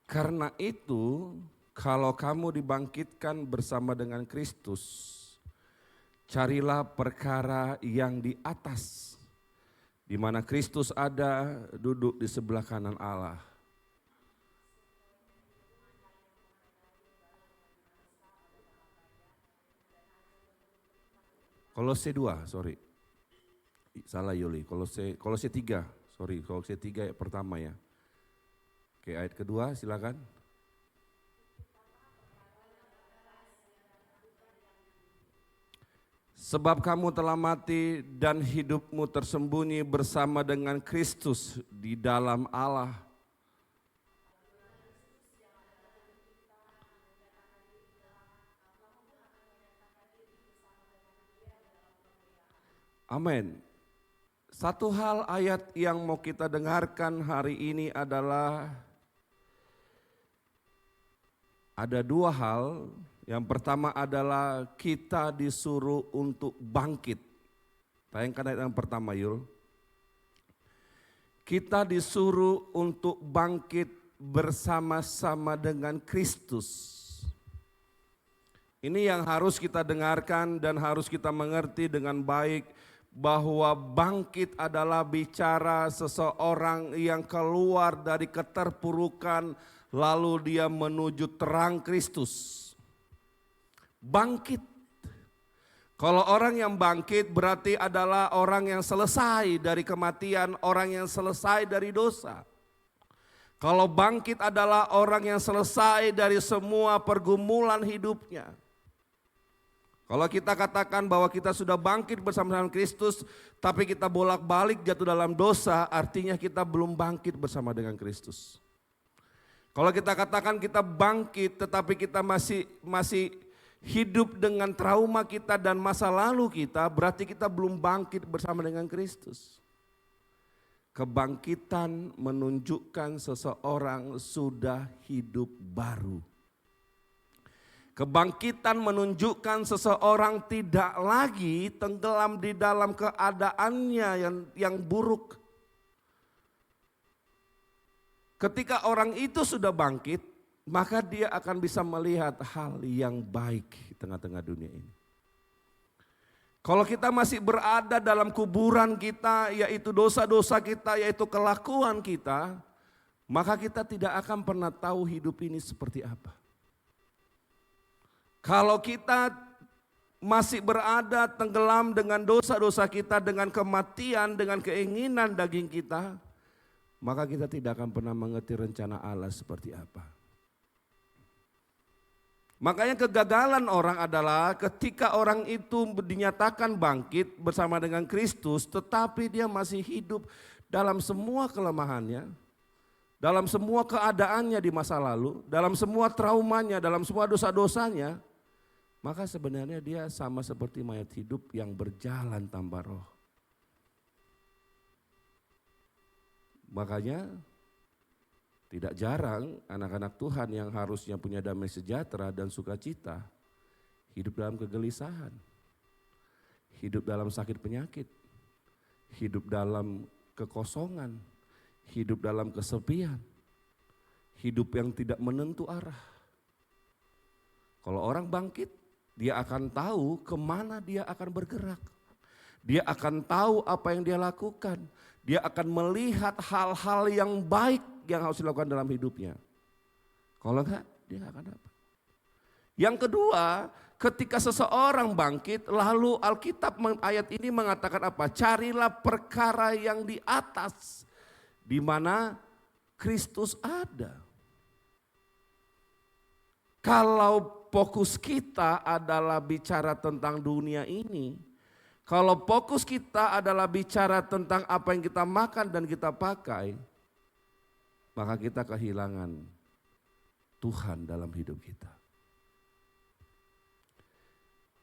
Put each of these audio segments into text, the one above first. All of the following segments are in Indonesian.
Karena itu, kalau kamu dibangkitkan bersama dengan Kristus, carilah perkara yang di atas, di mana Kristus ada duduk di sebelah kanan Allah. Kolose 2, sorry. Salah Yuli, Kolose 3, sorry, Kolose 3 ayat pertama ya. Oke, ayat kedua silakan. Sebab kamu telah mati dan hidupmu tersembunyi bersama dengan Kristus di dalam Allah. Amin. Satu hal ayat yang mau kita dengarkan hari ini adalah ada dua hal. Yang pertama adalah kita disuruh untuk bangkit. Tayangkan ayat yang pertama Yul. Kita disuruh untuk bangkit bersama-sama dengan Kristus. Ini yang harus kita dengarkan dan harus kita mengerti dengan baik, bahwa bangkit adalah bicara seseorang yang keluar dari keterpurukan lalu dia menuju terang Kristus. Bangkit. Kalau orang yang bangkit berarti adalah orang yang selesai dari kematian, orang yang selesai dari dosa. Kalau bangkit adalah orang yang selesai dari semua pergumulan hidupnya. Kalau kita katakan bahwa kita sudah bangkit bersama dengan Kristus, tapi kita bolak-balik jatuh dalam dosa, artinya kita belum bangkit bersama dengan Kristus. Kalau kita katakan kita bangkit, tetapi kita masih hidup dengan trauma kita dan masa lalu kita, berarti kita belum bangkit bersama dengan Kristus. Kebangkitan menunjukkan seseorang sudah hidup baru. Kebangkitan menunjukkan seseorang tidak lagi tenggelam di dalam keadaannya yang buruk. Ketika orang itu sudah bangkit, maka dia akan bisa melihat hal yang baik di tengah-tengah dunia ini. Kalau kita masih berada dalam kuburan kita, yaitu dosa-dosa kita, yaitu kelakuan kita, maka kita tidak akan pernah tahu hidup ini seperti apa. Kalau kita masih berada tenggelam dengan dosa-dosa kita, dengan kematian, dengan keinginan daging kita, maka kita tidak akan pernah mengerti rencana Allah seperti apa. Makanya kegagalan orang adalah ketika orang itu dinyatakan bangkit bersama dengan Kristus, tetapi dia masih hidup dalam semua kelemahannya, dalam semua keadaannya di masa lalu, dalam semua traumanya, dalam semua dosa-dosanya, maka sebenarnya dia sama seperti mayat hidup yang berjalan tanpa roh. Makanya tidak jarang anak-anak Tuhan yang harusnya punya damai sejahtera dan sukacita, hidup dalam kegelisahan, hidup dalam sakit penyakit, hidup dalam kekosongan, hidup dalam kesepian, hidup yang tidak menentu arah. Kalau orang bangkit, dia akan tahu kemana dia akan bergerak. Dia akan tahu apa yang dia lakukan. Dia akan melihat hal-hal yang baik yang harus dilakukan dalam hidupnya. Kalau enggak, dia enggak akan dapat. Yang kedua, ketika seseorang bangkit, lalu Alkitab ayat ini mengatakan apa? Carilah perkara yang di atas, di mana Kristus ada. Kalau fokus kita adalah bicara tentang dunia ini, kalau fokus kita adalah bicara tentang apa yang kita makan dan kita pakai, maka kita kehilangan Tuhan dalam hidup kita.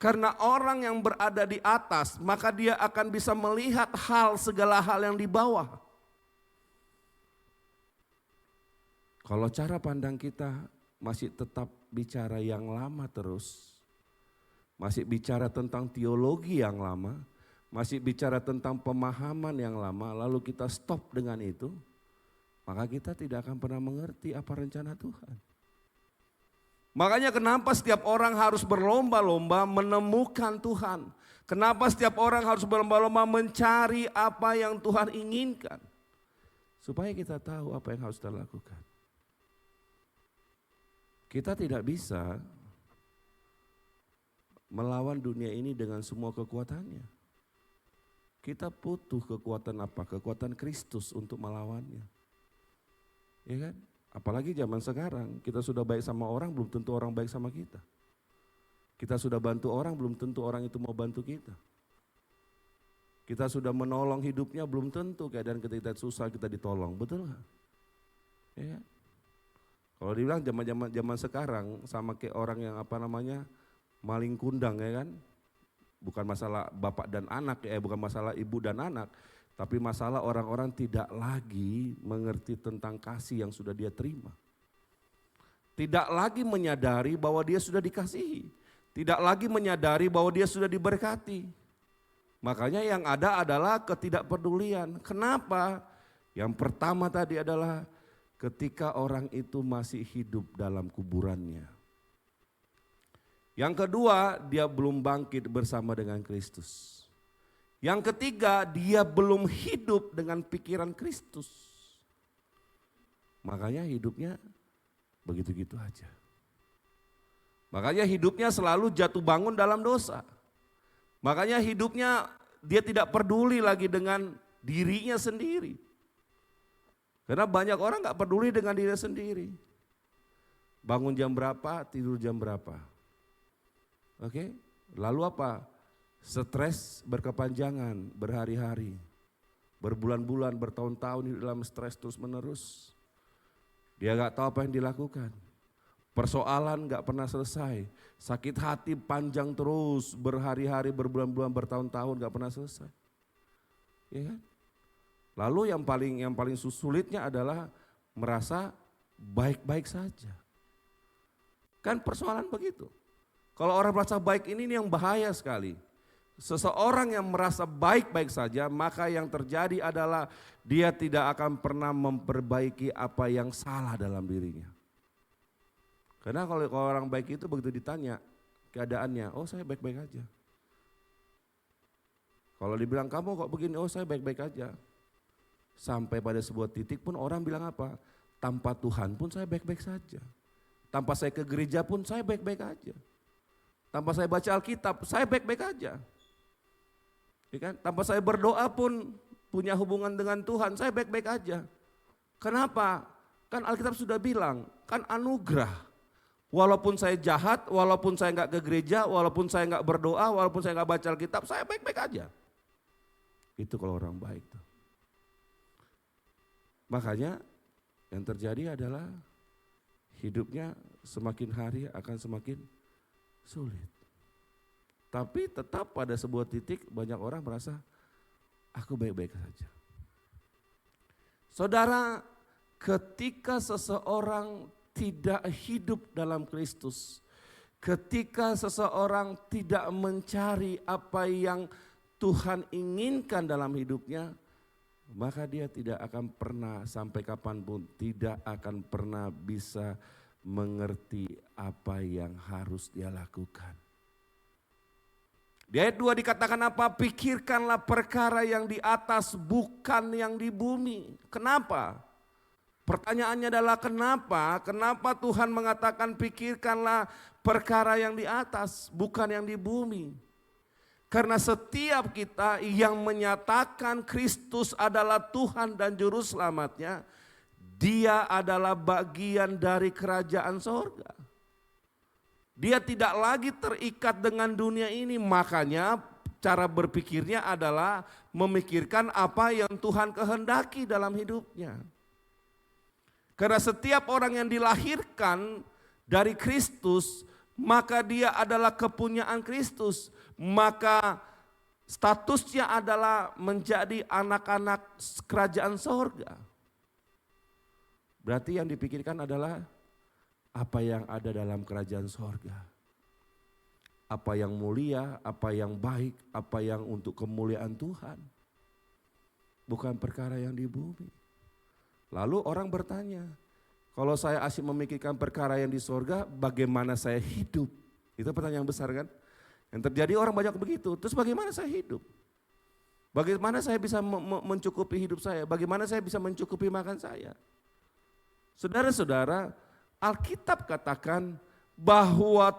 Karena orang yang berada di atas, maka dia akan bisa melihat segala hal yang di bawah. Kalau cara pandang kita masih tetap bicara yang lama terus, masih bicara tentang teologi yang lama, masih bicara tentang pemahaman yang lama, lalu kita stop dengan itu, maka kita tidak akan pernah mengerti apa rencana Tuhan. Makanya kenapa setiap orang harus berlomba-lomba menemukan Tuhan. Kenapa setiap orang harus berlomba-lomba mencari apa yang Tuhan inginkan. Supaya kita tahu apa yang harus kita lakukan. Kita tidak bisa melawan dunia ini dengan semua kekuatannya. Kita butuh kekuatan apa? Kekuatan Kristus untuk melawannya. Ya kan? Apalagi zaman sekarang, kita sudah baik sama orang, belum tentu orang baik sama kita. Kita sudah bantu orang, belum tentu orang itu mau bantu kita. Kita sudah menolong hidupnya, belum tentu keadaan ketika susah kita ditolong, betul nggak? Ya. Kalau dibilang zaman sekarang sama kayak orang yang maling kundang ya kan, bukan masalah bapak dan anak bukan masalah ibu dan anak. Tapi masalah orang-orang tidak lagi mengerti tentang kasih yang sudah dia terima. Tidak lagi menyadari bahwa dia sudah dikasihi. Tidak lagi menyadari bahwa dia sudah diberkati. Makanya yang ada adalah ketidakpedulian. Kenapa? Yang pertama tadi adalah ketika orang itu masih hidup dalam kuburannya. Yang kedua, dia belum bangkit bersama dengan Kristus. Yang ketiga, dia belum hidup dengan pikiran Kristus. Makanya hidupnya begitu-gitu aja. Makanya hidupnya selalu jatuh bangun dalam dosa. Makanya hidupnya dia tidak peduli lagi dengan dirinya sendiri. Karena banyak orang gak peduli dengan diri sendiri. Bangun jam berapa, tidur jam berapa. Oke, lalu apa? Stres berkepanjangan, berhari-hari, berbulan-bulan, bertahun-tahun di dalam stres terus menerus. Dia gak tahu apa yang dilakukan. Persoalan gak pernah selesai. Sakit hati panjang terus, berhari-hari, berbulan-bulan, bertahun-tahun gak pernah selesai. Ya kan? Lalu yang paling sulitnya adalah merasa baik-baik saja. Kan persoalan begitu. Kalau orang merasa baik ini yang bahaya sekali. Seseorang yang merasa baik-baik saja, maka yang terjadi adalah dia tidak akan pernah memperbaiki apa yang salah dalam dirinya. Karena kalau orang baik itu begitu ditanya keadaannya, oh saya baik-baik aja. Kalau dibilang kamu kok begini, oh saya baik-baik aja. Sampai pada sebuah titik pun orang bilang apa? Tanpa Tuhan pun saya baik-baik saja. Tanpa saya ke gereja pun saya baik-baik aja. Tanpa saya baca Alkitab, saya baik-baik aja. Ya kan? Tanpa saya berdoa pun punya hubungan dengan Tuhan, saya baik-baik aja. Kenapa? Kan Alkitab sudah bilang, kan anugerah. Walaupun saya jahat, walaupun saya nggak ke gereja, walaupun saya nggak berdoa, walaupun saya nggak baca Alkitab, saya baik-baik aja. Itu kalau orang baik tuh. Makanya yang terjadi adalah hidupnya semakin hari akan semakin sulit. Tapi tetap pada sebuah titik banyak orang merasa aku baik-baik saja. Saudara, ketika seseorang tidak hidup dalam Kristus, ketika seseorang tidak mencari apa yang Tuhan inginkan dalam hidupnya, maka dia tidak akan pernah sampai kapanpun tidak akan pernah bisa mengerti apa yang harus dia lakukan. Di ayat 2 dikatakan apa? Pikirkanlah perkara yang di atas bukan yang di bumi. Kenapa? Pertanyaannya adalah kenapa? Kenapa Tuhan mengatakan pikirkanlah perkara yang di atas bukan yang di bumi? Karena setiap kita yang menyatakan Kristus adalah Tuhan dan Juru Selamatnya, dia adalah bagian dari kerajaan sorga. Dia tidak lagi terikat dengan dunia ini, makanya cara berpikirnya adalah memikirkan apa yang Tuhan kehendaki dalam hidupnya. Karena setiap orang yang dilahirkan dari Kristus, maka dia adalah kepunyaan Kristus. Maka statusnya adalah menjadi anak-anak kerajaan sorga. Berarti yang dipikirkan adalah apa yang ada dalam kerajaan sorga. Apa yang mulia, apa yang baik, apa yang untuk kemuliaan Tuhan. Bukan perkara yang di bumi. Lalu orang bertanya, kalau saya asyik memikirkan perkara yang di sorga, bagaimana saya hidup? Itu pertanyaan besar kan? Yang terjadi orang banyak begitu, terus bagaimana saya hidup? Bagaimana saya bisa mencukupi hidup saya? Bagaimana saya bisa mencukupi makan saya? Saudara-saudara, Alkitab katakan bahwa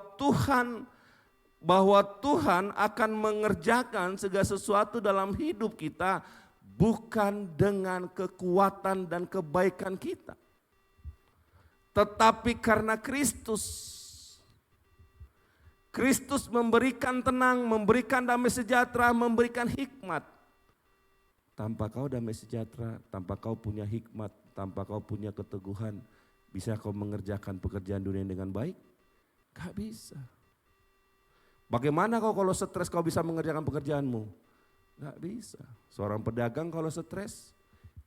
Tuhan akan mengerjakan segala sesuatu dalam hidup kita bukan dengan kekuatan dan kebaikan kita. Tetapi karena Kristus memberikan tenang, memberikan damai sejahtera, memberikan hikmat. Tanpa kau damai sejahtera, tanpa kau punya hikmat, tanpa kau punya keteguhan, bisa kau mengerjakan pekerjaan dunia dengan baik? Gak bisa. Bagaimana kau kalau stres kau bisa mengerjakan pekerjaanmu? Gak bisa. Seorang pedagang kalau stres,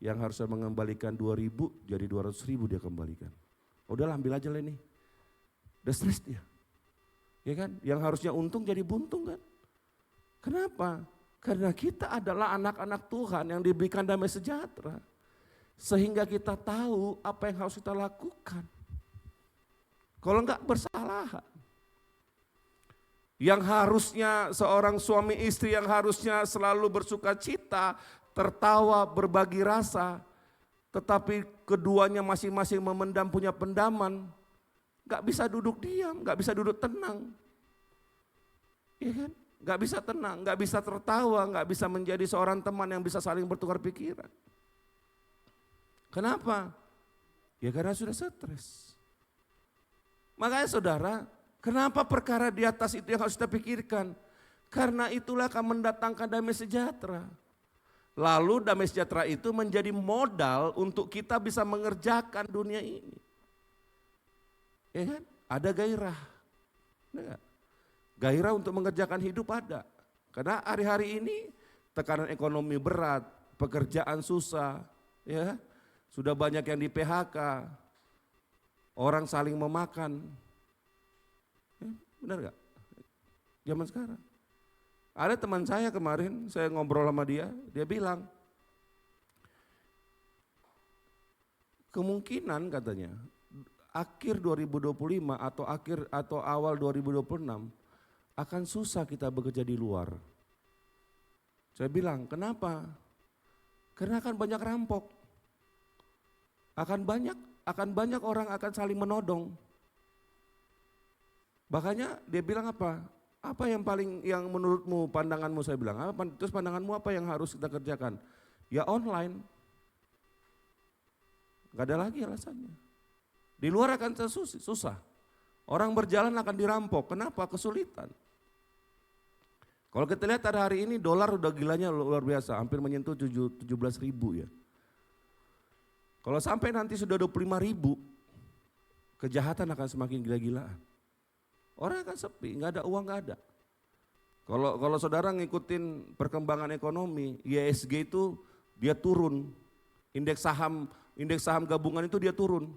yang harusnya mengembalikan 2.000 jadi 200.000 dia kembalikan. Udahlah ambil aja lah ini. Udah stres dia. Ya kan? Yang harusnya untung jadi buntung kan? Kenapa? Karena kita adalah anak-anak Tuhan yang diberikan damai sejahtera. Sehingga kita tahu apa yang harus kita lakukan. Kalau enggak bersalahan. Yang harusnya seorang suami istri yang harusnya selalu bersuka cita, tertawa, berbagi rasa. Tetapi keduanya masing-masing memendam punya pendaman. Gak bisa duduk diam, gak bisa duduk tenang. Iya kan? Gak bisa tenang, gak bisa tertawa, gak bisa menjadi seorang teman yang bisa saling bertukar pikiran. Kenapa? Ya karena sudah stres. Makanya saudara, kenapa perkara di atas itu yang harus kita pikirkan? Karena itulah akan mendatangkan damai sejahtera. Lalu damai sejahtera itu menjadi modal untuk kita bisa mengerjakan dunia ini. Ya kan? Ada gairah. Enggak? Gairah untuk mengerjakan hidup ada. Karena hari-hari ini tekanan ekonomi berat, pekerjaan susah, ya. Sudah banyak yang di PHK. Orang saling memakan. Ya, benar gak? Zaman sekarang. Ada teman saya kemarin, saya ngobrol sama dia bilang, kemungkinan katanya, akhir 2025 atau awal 2026 akan susah kita bekerja di luar. Saya bilang, kenapa? Karena akan banyak rampok. Akan banyak orang akan saling menodong. Makanya dia bilang apa? Apa yang menurutmu, pandanganmu? Saya bilang, terus pandanganmu apa yang harus kita kerjakan? Ya online. Gak ada lagi alasannya. Di luar akan susah. Orang berjalan akan dirampok. Kenapa? Kesulitan. Kalau kita lihat pada hari ini dolar udah gilanya luar biasa. Hampir menyentuh 17.000 ya. Kalau sampai nanti sudah 25.000, kejahatan akan semakin gila-gilaan. Orang akan sepi, nggak ada uang, nggak ada. Kalau saudara ngikutin perkembangan ekonomi, IHSG itu dia turun. Indeks saham gabungan itu dia turun.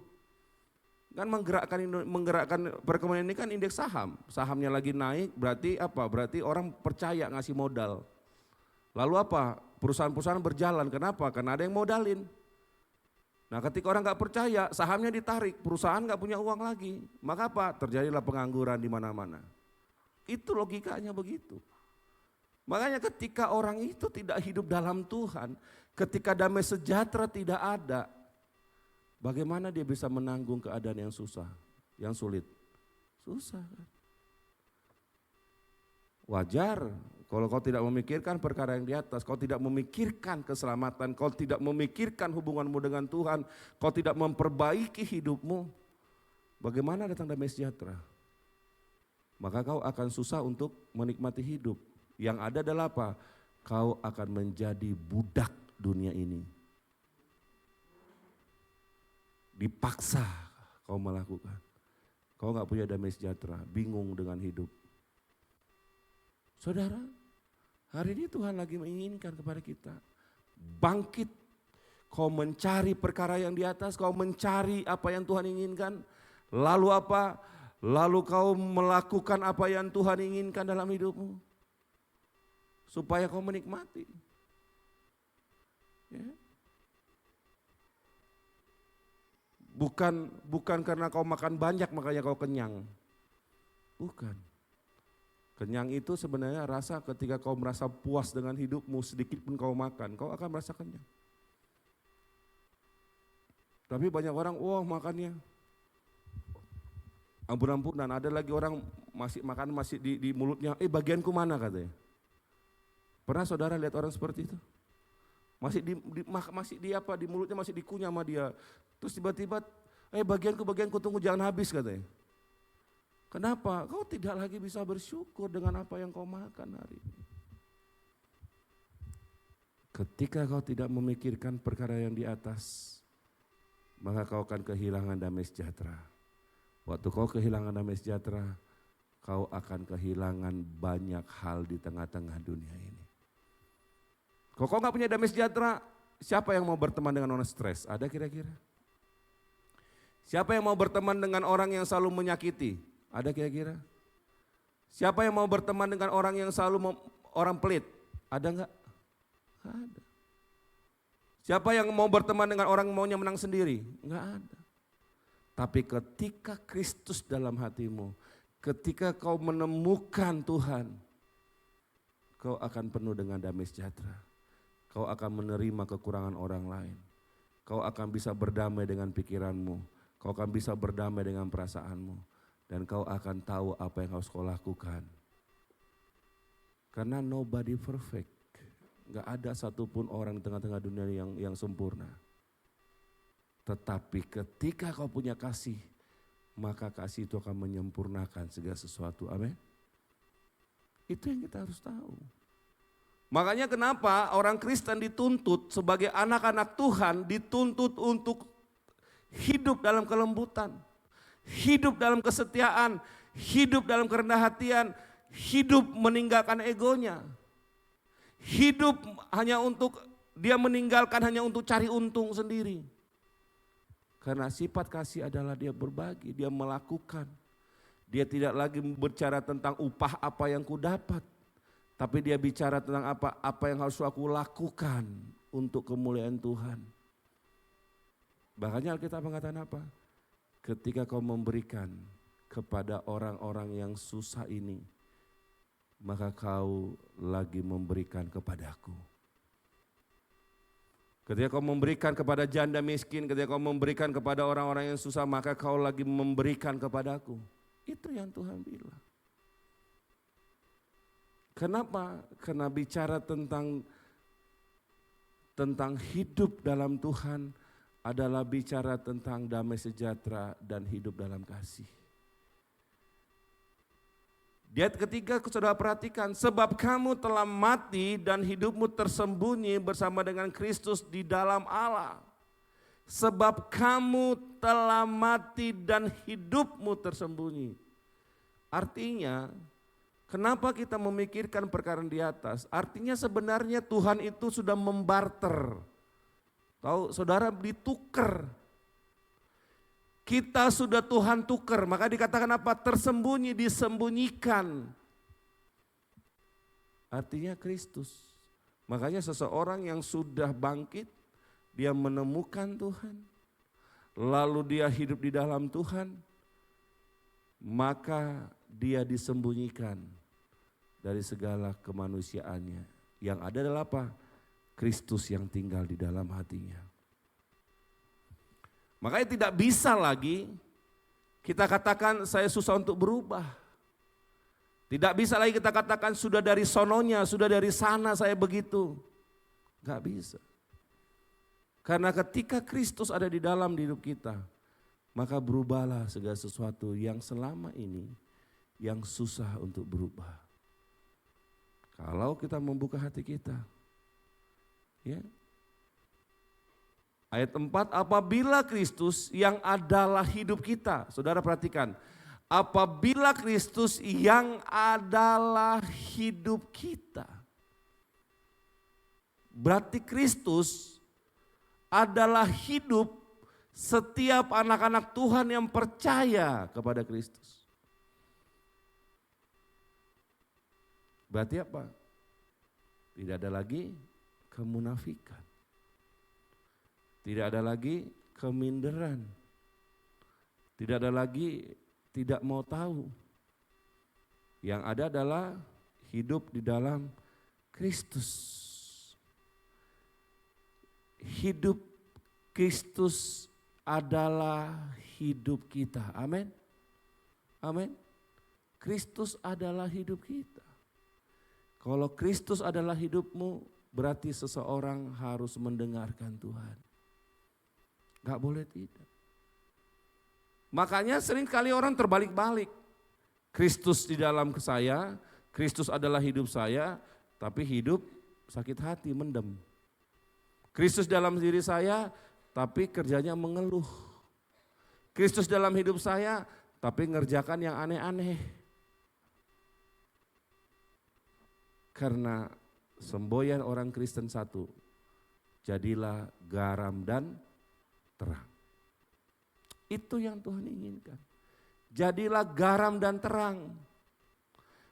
Kan menggerakkan perekonomian ini kan indeks saham. Sahamnya lagi naik berarti apa? Berarti orang percaya ngasih modal. Lalu apa? Perusahaan-perusahaan berjalan. Kenapa? Karena ada yang modalin. Nah ketika orang gak percaya, sahamnya ditarik, perusahaan gak punya uang lagi. Maka apa? Terjadilah pengangguran di mana-mana. Itu logikanya begitu. Makanya ketika orang itu tidak hidup dalam Tuhan, ketika damai sejahtera tidak ada, bagaimana dia bisa menanggung keadaan yang susah, yang sulit? Susah. Wajar kalau kau tidak memikirkan perkara yang di atas, kau tidak memikirkan keselamatan, kau tidak memikirkan hubunganmu dengan Tuhan, kau tidak memperbaiki hidupmu, bagaimana datang damai sejahtera? Maka kau akan susah untuk menikmati hidup. Yang ada adalah apa? Kau akan menjadi budak dunia ini. Dipaksa kau melakukan. Kau gak punya damai sejahtera, bingung dengan hidup. Saudara, hari ini Tuhan lagi menginginkan kepada kita, bangkit, kau mencari perkara yang di atas, kau mencari apa yang Tuhan inginkan, lalu apa? Lalu kau melakukan apa yang Tuhan inginkan dalam hidupmu, supaya kau menikmati. Ya. Bukan karena kau makan banyak makanya kau kenyang. Bukan. Kenyang itu sebenarnya rasa ketika kau merasa puas dengan hidupmu, sedikit pun kau makan, kau akan merasa kenyang. Tapi banyak orang, wah makannya ampun-ampunan. Ada lagi orang masih makan masih di mulutnya, bagianku mana katanya. Pernah saudara lihat orang seperti itu? Masih di mulutnya masih dikunyah sama dia. Terus tiba-tiba, bagianku tunggu jangan habis katanya. Kenapa? Kau tidak lagi bisa bersyukur dengan apa yang kau makan hari ini. Ketika kau tidak memikirkan perkara yang di atas, maka kau akan kehilangan damai sejahtera. Waktu kau kehilangan damai sejahtera, kau akan kehilangan banyak hal di tengah-tengah dunia ini. Kalau kau gak punya damai sejahtera, siapa yang mau berteman dengan orang stres? Ada kira-kira? Siapa yang mau berteman dengan orang yang selalu menyakiti? Ada kira-kira? Siapa yang mau berteman dengan orang yang selalu orang pelit? Ada enggak? Ada. Siapa yang mau berteman dengan orang maunya menang sendiri? Enggak ada. Tapi ketika Kristus dalam hatimu, ketika kau menemukan Tuhan, kau akan penuh dengan damai sejahtera. Kau akan menerima kekurangan orang lain. Kau akan bisa berdamai dengan pikiranmu. Kau akan bisa berdamai dengan perasaanmu. Dan kau akan tahu apa yang harus kau lakukan. Karena nobody perfect. Gak ada satupun orang di tengah-tengah dunia yang sempurna. Tetapi ketika kau punya kasih, maka kasih itu akan menyempurnakan segala sesuatu. Amin. Itu yang kita harus tahu. Makanya kenapa orang Kristen dituntut sebagai anak-anak Tuhan, dituntut untuk hidup dalam kelembutan, hidup dalam kesetiaan, hidup dalam kerendah hatian, hidup meninggalkan egonya. Hidup hanya untuk dia meninggalkan hanya untuk cari untung sendiri. Karena sifat kasih adalah dia berbagi, dia melakukan. Dia tidak lagi berbicara tentang upah apa yang ku dapat. Tapi dia bicara tentang apa yang harus aku lakukan untuk kemuliaan Tuhan. Bahkan Alkitab mengatakan apa? Ketika kau memberikan kepada orang-orang yang susah ini, maka kau lagi memberikan kepadaku. Ketika kau memberikan kepada janda miskin, ketika kau memberikan kepada orang-orang yang susah, maka kau lagi memberikan kepadaku. Itu yang Tuhan bilang. Kenapa? Karena bicara tentang hidup dalam Tuhan adalah bicara tentang damai sejahtera dan hidup dalam kasih. Di ayat ketiga saudara perhatikan, sebab kamu telah mati dan hidupmu tersembunyi bersama dengan Kristus di dalam Allah. Sebab kamu telah mati dan hidupmu tersembunyi. Artinya, kenapa kita memikirkan perkara di atas? Artinya sebenarnya Tuhan itu sudah membarter. Tahu saudara ditukar. Kita sudah Tuhan tukar, maka dikatakan apa? Tersembunyi, disembunyikan. Artinya Kristus. Makanya seseorang yang sudah bangkit, dia menemukan Tuhan. Lalu dia hidup di dalam Tuhan, maka dia disembunyikan dari segala kemanusiaannya. Yang ada adalah apa? Kristus yang tinggal di dalam hatinya. Makanya tidak bisa lagi kita katakan saya susah untuk berubah. Tidak bisa lagi kita katakan sudah dari sononya, sudah dari sana saya begitu. Gak bisa. Karena ketika Kristus ada di dalam hidup kita, maka berubahlah segala sesuatu yang selama ini yang susah untuk berubah. Kalau kita membuka hati kita, ya. Ayat 4, apabila Kristus yang adalah hidup kita, saudara perhatikan, apabila Kristus yang adalah hidup kita, berarti Kristus adalah hidup setiap anak-anak Tuhan yang percaya kepada Kristus. Berarti apa? Tidak ada lagi kemunafikan. Tidak ada lagi keminderan. Tidak ada lagi tidak mau tahu. Yang ada adalah hidup di dalam Kristus. Hidup Kristus adalah hidup kita. Amin. Amin. Kristus adalah hidup kita. Kalau Kristus adalah hidupmu, berarti seseorang harus mendengarkan Tuhan. Gak boleh tidak. Makanya seringkali orang terbalik-balik. Kristus di dalam saya, Kristus adalah hidup saya, tapi hidup sakit hati, mendem. Kristus dalam diri saya, tapi kerjanya mengeluh. Kristus dalam hidup saya, tapi ngerjakan yang aneh-aneh. Karena semboyan orang Kristen satu, jadilah garam dan terang. Itu yang Tuhan inginkan. Jadilah garam dan terang.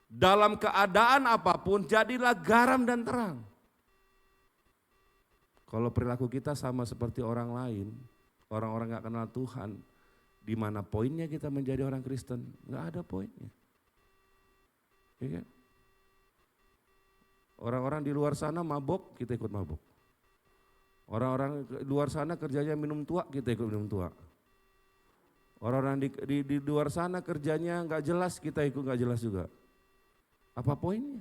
Dalam keadaan apapun, jadilah garam dan terang. Kalau perilaku kita sama seperti orang lain, orang-orang gak kenal Tuhan, di mana poinnya kita menjadi orang Kristen? Gak ada poinnya. Ya kan? Orang-orang di luar sana mabok, kita ikut mabok. Orang-orang di luar sana kerjanya minum tua, kita ikut minum tua. Orang-orang di luar sana kerjanya nggak jelas, kita ikut nggak jelas juga. Apa poinnya?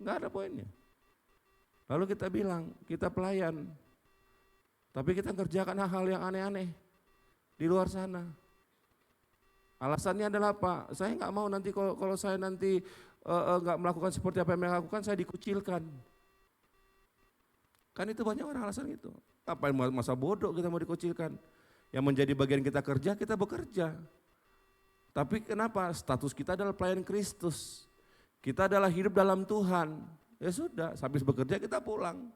Nggak ada poinnya. Lalu kita bilang, kita pelayan. Tapi kita kerjakan hal-hal yang aneh-aneh di luar sana. Alasannya adalah apa? Saya nggak mau nanti kalau saya nanti nggak melakukan seperti apa yang mereka lakukan, saya dikucilkan. Kan itu banyak orang alasan itu. Apa masa bodoh kita mau dikucilkan? Yang menjadi bagian kita kerja, kita bekerja. Tapi kenapa? Status kita adalah pelayan Kristus. Kita adalah hidup dalam Tuhan. Ya sudah, habis bekerja kita pulang.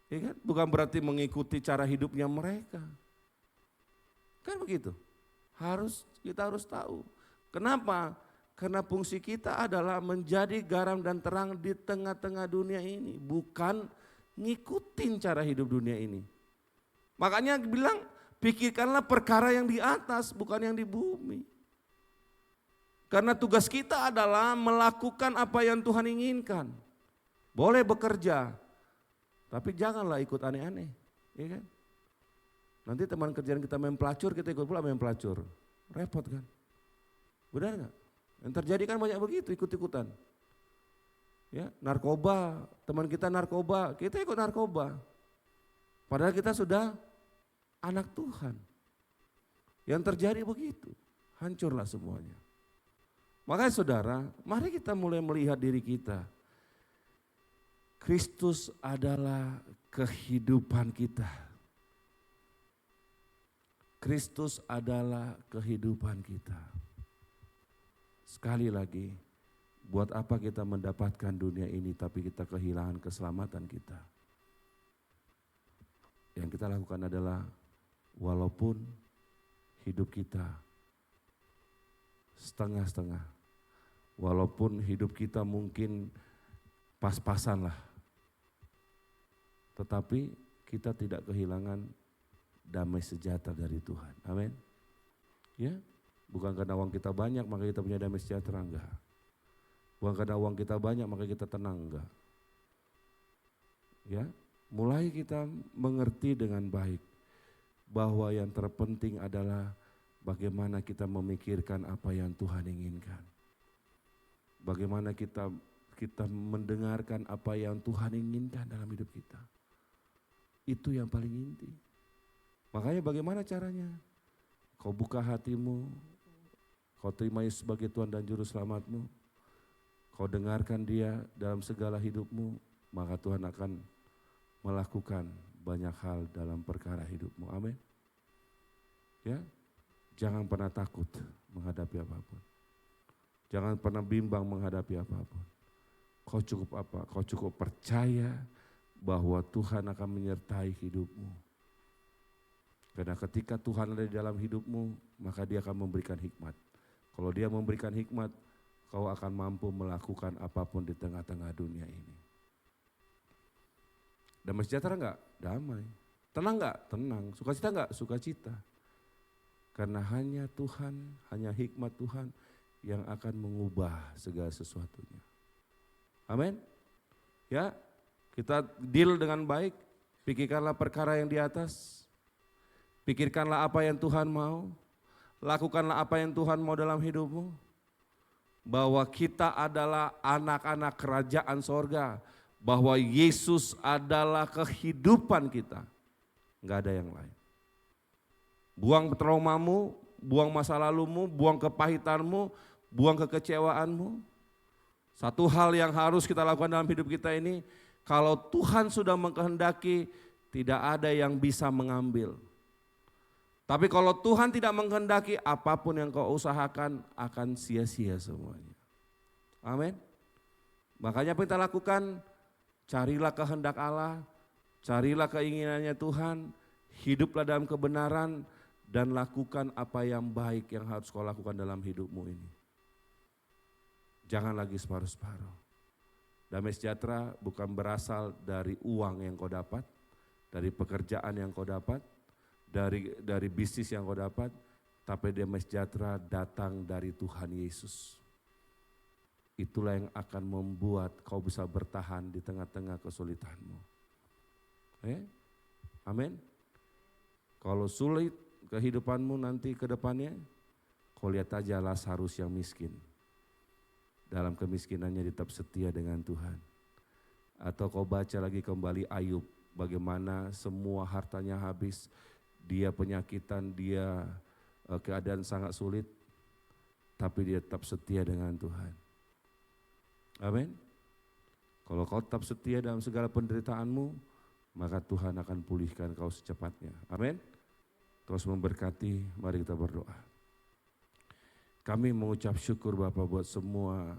Ya kan? Bukan berarti mengikuti cara hidupnya mereka. Kan begitu. Kita harus tahu. Kenapa? Karena fungsi kita adalah menjadi garam dan terang di tengah-tengah dunia ini. Bukan ngikutin cara hidup dunia ini. Makanya bilang, pikirkanlah perkara yang di atas, bukan yang di bumi. Karena tugas kita adalah melakukan apa yang Tuhan inginkan. Boleh bekerja, tapi janganlah ikut aneh-aneh. Ya kan? Nanti teman kerjaan kita main pelacur, kita ikut pula main pelacur. Repot kan? Benar gak? Yang terjadi kan banyak begitu, ikut-ikutan. Ya, narkoba, teman kita narkoba, kita ikut narkoba. Padahal kita sudah anak Tuhan. Yang terjadi begitu, hancurlah semuanya. Makanya saudara, mari kita mulai melihat diri kita. Kristus adalah kehidupan kita. Kristus adalah kehidupan kita. Sekali lagi, buat apa kita mendapatkan dunia ini tapi kita kehilangan keselamatan kita? Yang kita lakukan adalah walaupun hidup kita setengah-setengah, walaupun hidup kita mungkin pas-pasan lah, tetapi kita tidak kehilangan damai sejahtera dari Tuhan. Amin. Ya, bukan karena uang kita banyak maka kita punya damai sejahtera, enggak. Bukan karena uang kita banyak maka kita tenang, enggak. Ya, mulai kita mengerti dengan baik bahwa yang terpenting adalah bagaimana kita memikirkan apa yang Tuhan inginkan. Bagaimana kita mendengarkan apa yang Tuhan inginkan dalam hidup kita. Itu yang paling inti. Makanya bagaimana caranya? Kau buka hatimu, kau terima Yesus sebagai Tuhan dan Juru Selamatmu, kau dengarkan Dia dalam segala hidupmu, maka Tuhan akan melakukan banyak hal dalam perkara hidupmu. Amin. Ya, jangan pernah takut menghadapi apapun. Jangan pernah bimbang menghadapi apapun. Kau cukup apa? Kau cukup percaya bahwa Tuhan akan menyertai hidupmu. Karena ketika Tuhan ada di dalam hidupmu, maka Dia akan memberikan hikmat. Kalau Dia memberikan hikmat, kau akan mampu melakukan apapun di tengah-tengah dunia ini. Damai sejahtera enggak? Damai. Tenang enggak? Tenang. Sukacita enggak? Sukacita. Karena hanya Tuhan, hanya hikmat Tuhan yang akan mengubah segala sesuatunya. Amin. Ya, kita deal dengan baik, pikirkanlah perkara yang di atas, pikirkanlah apa yang Tuhan mau, lakukanlah apa yang Tuhan mau dalam hidupmu. Bahwa kita adalah anak-anak kerajaan sorga, bahwa Yesus adalah kehidupan kita, enggak ada yang lain. Buang traumamu, buang masa lalumu, buang kepahitanmu, buang kekecewaanmu. Satu hal yang harus kita lakukan dalam hidup kita ini, kalau Tuhan sudah mengkehendaki, tidak ada yang bisa mengambil. Tapi kalau Tuhan tidak mengkehendaki, apapun yang kau usahakan akan sia-sia semuanya. Amin. Makanya apa yang kita lakukan, carilah kehendak Allah, carilah keinginannya Tuhan, hiduplah dalam kebenaran, dan lakukan apa yang baik yang harus kau lakukan dalam hidupmu ini. Jangan lagi separuh-separuh. Damai sejahtera bukan berasal dari uang yang kau dapat, dari pekerjaan yang kau dapat, dari bisnis yang kau dapat, tapi damai sejahtera datang dari Tuhan Yesus. Itulah yang akan membuat kau bisa bertahan di tengah-tengah kesulitanmu. Amin. Kalau sulit kehidupanmu nanti ke depannya, kau lihat aja Lazarus yang miskin. Dalam kemiskinannya tetap setia dengan Tuhan. Atau kau baca lagi kembali Ayub, bagaimana semua hartanya habis, dia penyakitan, dia keadaan sangat sulit, tapi dia tetap setia dengan Tuhan. Amin. Kalau kau tetap setia dalam segala penderitaanmu, maka Tuhan akan pulihkan kau secepatnya. Amin. Terus memberkati, mari kita berdoa. Kami mengucap syukur Bapa buat semua